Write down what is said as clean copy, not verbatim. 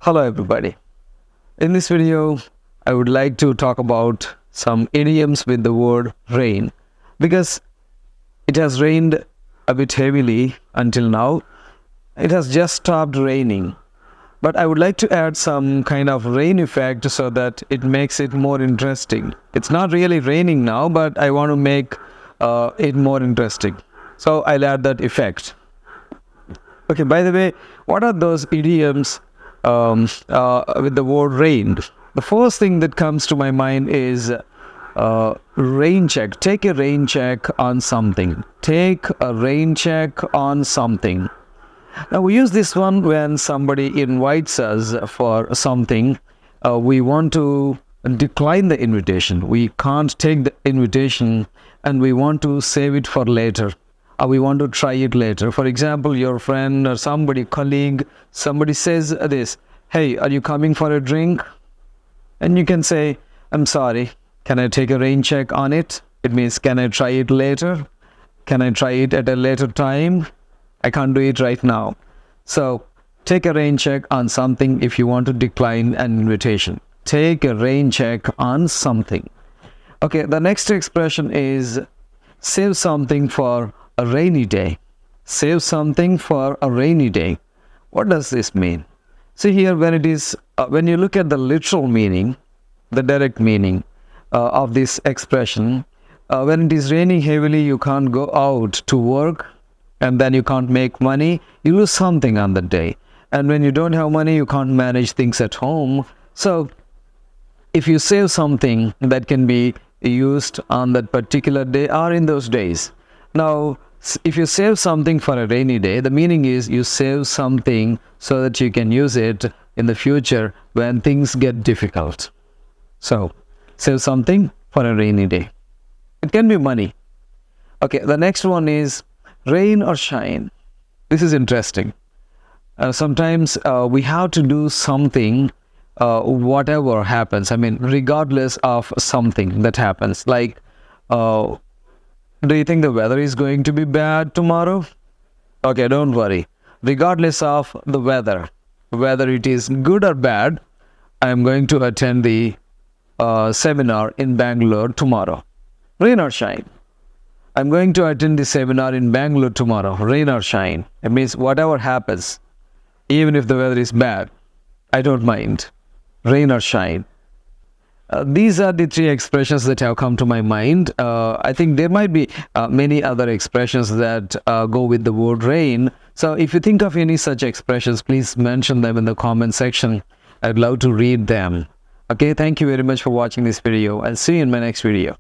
Hello everybody. In this video, I would like to talk about some idioms with the word rain because it has rained a bit heavily until now. It has just stopped raining. But I would like to add some kind of rain effect so that it makes it more interesting. It's not really raining now, but I want to make it more interesting. So I'll add that effect. Okay, by the way, what are those idioms with the word rain? The first thing that comes to my mind is rain check. Take a rain check on something. Take a rain check on something. Now we use this one when somebody invites us for something. We want to decline the invitation. We can't take the invitation and we want to save it for later. We want to try it later. For example, your friend or somebody, colleague, somebody says this, "Hey, are you coming for a drink?" And you can say, "I'm sorry, can I take a rain check on it?" It means, can I try it later? Can I try it at a later time? I can't do it right now. So take a rain check on something if you want to decline an invitation. Take a rain check on something. Okay, the next expression is save something for a rainy day. Save something for a rainy day. What does this mean? See here, when you look at the literal meaning, the direct meaning of this expression, when it is raining heavily, you can't go out to work and then you can't make money. You lose something on the day. And when you don't have money, you can't manage things at home. So if you save something that can be used on that particular day or in those days. Now, if you save something for a rainy day, the meaning is you save something so that you can use it in the future when things get difficult. So, save something for a rainy day. It can be money. Okay, the next one is rain or shine. This is interesting. Sometimes we have to do something whatever happens. I mean, regardless of something that happens. Like, do you think the weather is going to be bad tomorrow? Okay, don't worry. Regardless of the weather, whether it is good or bad, I am going to attend the seminar in Bangalore tomorrow. Rain or shine. I'm going to attend the seminar in Bangalore tomorrow. Rain or shine. It means whatever happens, even if the weather is bad, I don't mind. Rain or shine. These are the three expressions that have come to my mind. I think there might be many other expressions that go with the word rain. So if you think of any such expressions, please mention them in the comment section. I'd love to read them. Okay, thank you very much for watching this video. I'll see you in my next video.